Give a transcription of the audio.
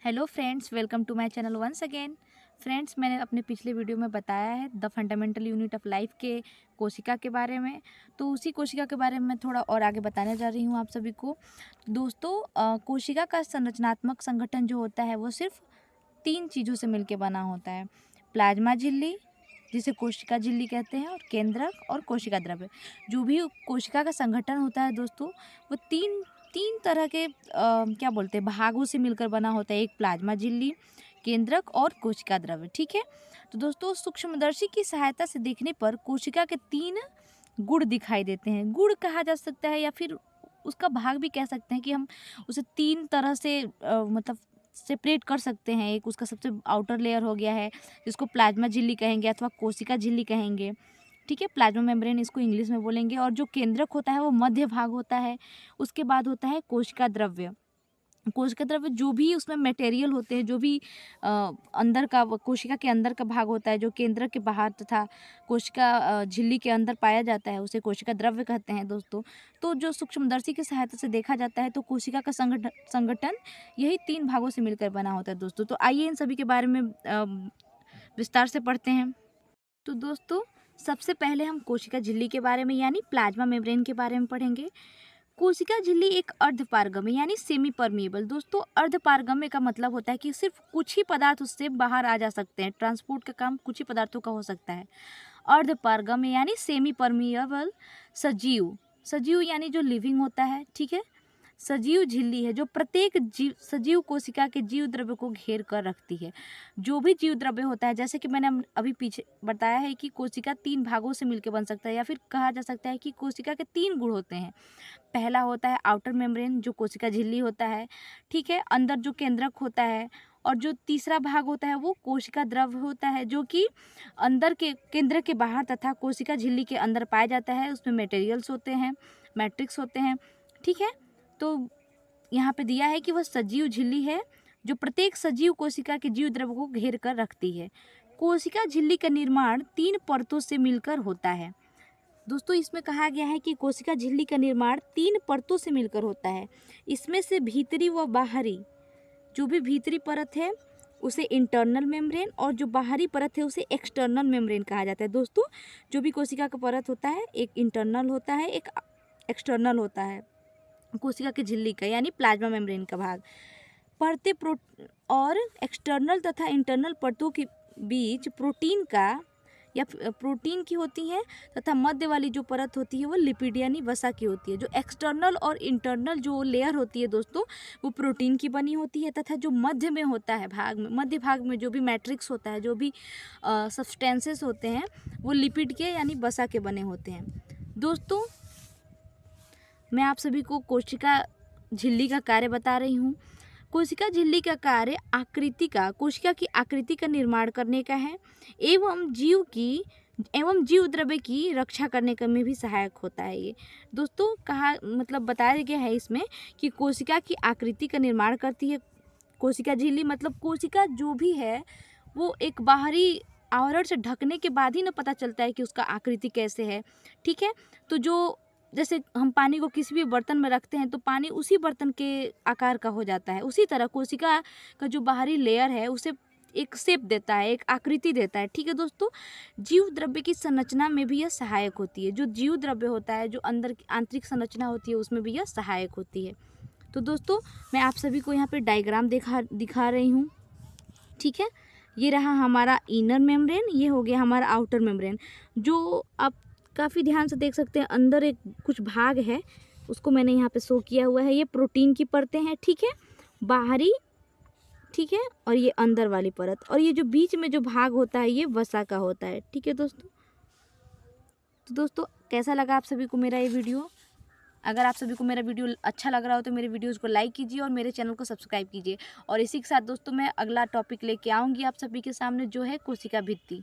Hello friends, welcome to my channel once again. Friends, मैंने अपने पिछले वीडियो में बताया है the fundamental unit of life के कोशिका के बारे में। तो उसी कोशिका के बारे में मैं थोड़ा और आगे बताने जा रही हूँ आप सभी को। दोस्तों, कोशिका का संरचनात्मक संगठन जो होता है वो सिर्फ 3 चीज़ों से मिलकर बना होता है। प्लाज्मा झिल्ली, जिसे कोशिका झिल्ली कहते हैं, और केंद्रक और कोशिका द्रव्य। जो भी कोशिका का संगठन होता है दोस्तों, वो तीन तीन तरह के क्या बोलते हैं, भागों से मिलकर बना होता है। एक प्लाज्मा झिल्ली, केंद्रक और कोशिका द्रव्य। ठीक है। तो दोस्तों, सूक्ष्मदर्शी की सहायता से देखने पर कोशिका के 3 गुण दिखाई देते हैं। गुण कहा जा सकता है या फिर उसका भाग भी कह सकते हैं कि हम उसे 3 तरह से मतलब सेपरेट कर सकते हैं। एक उसका सबसे आउटर लेयर हो गया है, जिसको प्लाज्मा झिल्ली कहेंगे अथवा कोशिका झिल्ली कहेंगे। ठीक है, प्लाज्मा मेम्ब्रेन इसको इंग्लिश में बोलेंगे। और जो केंद्रक होता है वो मध्य भाग होता है। उसके बाद होता है कोशिका द्रव्य। कोशिका द्रव्य जो भी उसमें मटेरियल होते हैं, जो भी अंदर का कोशिका के अंदर का भाग होता है, जो केंद्र के बाहर तथा कोशिका झिल्ली के अंदर पाया जाता है, उसे कोशिका द्रव्य कहते हैं दोस्तों। तो जो सूक्ष्मदर्शी की सहायता से देखा जाता है तो कोशिका का संगठन यही 3 भागों से मिलकर बना होता है दोस्तों। तो आइए इन सभी के बारे में विस्तार से पढ़ते हैं। तो दोस्तों, सबसे पहले हम कोशिका झिल्ली के बारे में यानी प्लाज्मा मेम्ब्रेन के बारे में पढ़ेंगे। कोशिका झिल्ली एक अर्धपारगम्य यानी सेमी परमिएबल। दोस्तों, अर्धपारगम्य का मतलब होता है कि सिर्फ कुछ ही पदार्थ उससे बाहर आ जा सकते हैं। ट्रांसपोर्ट का काम कुछ ही पदार्थों का हो सकता है। अर्धपारगम्य यानी सेमी परमिएबल सजीव। सजीव यानी जो लिविंग होता है। ठीक है। सजीव झिल्ली है जो प्रत्येक सजीव कोशिका के जीव द्रव्य को घेर कर रखती है। जो भी जीव द्रव्य होता है, जैसे कि मैंने अभी पीछे बताया है कि कोशिका 3 भागों से मिलकर बन सकता है, या फिर कहा जा सकता है कि कोशिका के 3 गुण होते हैं। पहला होता है आउटर मेम्ब्रेन, जो कोशिका झिल्ली होता है। ठीक है। अंदर जो केंद्रक होता है। और जो तीसरा भाग होता है वो कोशिका द्रव्य होता है, जो कि अंदर के केंद्र के बाहर तथा कोशिका झिल्ली के अंदर पाया जाता है। उसमें मटेरियल्स होते हैं, मैट्रिक्स होते हैं। ठीक है। तो यहाँ पे दिया है कि वह सजीव झिल्ली है जो प्रत्येक सजीव कोशिका के जीव द्रव्य को घेर कर रखती है। कोशिका झिल्ली का निर्माण 3 परतों से मिलकर होता है। दोस्तों, इसमें कहा गया है कि कोशिका झिल्ली का निर्माण 3 परतों से मिलकर होता है। इसमें से भीतरी व बाहरी, जो भी भीतरी परत है उसे इंटरनल मेम्ब्रेन, और जो बाहरी परत है उसे एक्सटर्नल मेम्ब्रेन कहा जाता है। दोस्तों, जो भी कोशिका का परत होता है, एक इंटरनल होता है, एक एक्सटर्नल होता है कोशिका की झिल्ली का यानी प्लाज्मा मेम्ब्रेन का भाग। परतें और एक्सटर्नल तथा इंटरनल परतों के बीच प्रोटीन का या प्रोटीन की होती हैं, तथा मध्य वाली जो परत होती है वो लिपिड यानी वसा की होती है। जो एक्सटर्नल और इंटरनल जो लेयर होती है दोस्तों, वो प्रोटीन की बनी होती है, तथा जो मध्य में होता है भाग में, मध्य भाग में जो भी मैट्रिक्स होता है, जो भी सब्सटेंसेस होते हैं, वो लिपिड के यानी वसा के बने होते हैं। दोस्तों, मैं आप सभी को कोशिका झिल्ली का कार्य बता रही हूँ। कोशिका झिल्ली का कार्य कोशिका की आकृति का निर्माण करने का है, एवं जीव द्रव्य की रक्षा करने का में भी सहायक होता है। ये दोस्तों मतलब बताया गया है इसमें कि कोशिका की आकृति का निर्माण करती है कोशिका झिल्ली। मतलब कोशिका जो भी है वो एक बाहरी आवरण से ढकने के बाद ही ना पता चलता है कि उसका आकृति कैसे है। ठीक है। तो जो जैसे हम पानी को किसी भी बर्तन में रखते हैं तो पानी उसी बर्तन के आकार का हो जाता है, उसी तरह कोशिका का जो बाहरी लेयर है उसे एक शेप देता है, एक आकृति देता है। ठीक है दोस्तों, जीव द्रव्य की संरचना में भी यह सहायक होती है। जो जीव द्रव्य होता है, जो अंदर की आंतरिक संरचना होती है, उसमें भी यह सहायक होती है। तो दोस्तों, मैं आप सभी को यहाँ पे डायग्राम दिखा रही हूँ। ठीक है। ये रहा हमारा इनर मेम्ब्रेन, ये हो गया हमारा आउटर मेम्ब्रेन। जो आप काफ़ी ध्यान से देख सकते हैं, अंदर एक कुछ भाग है, उसको मैंने यहाँ पे शो किया हुआ है। ये प्रोटीन की परतें हैं। ठीक है। बाहरी, ठीक है, और ये अंदर वाली परत, और ये जो बीच में जो भाग होता है ये वसा का होता है। ठीक है दोस्तों। तो दोस्तों, कैसा लगा आप सभी को मेरा ये वीडियो? अगर आप सभी को मेरा वीडियो अच्छा लग रहा हो तो मेरे वीडियोज़ को लाइक कीजिए और मेरे चैनल को सब्सक्राइब कीजिए। और इसी के साथ दोस्तों, मैं अगला टॉपिक लेके आऊँगी आप सभी के सामने, जो है कोशिका भित्ति।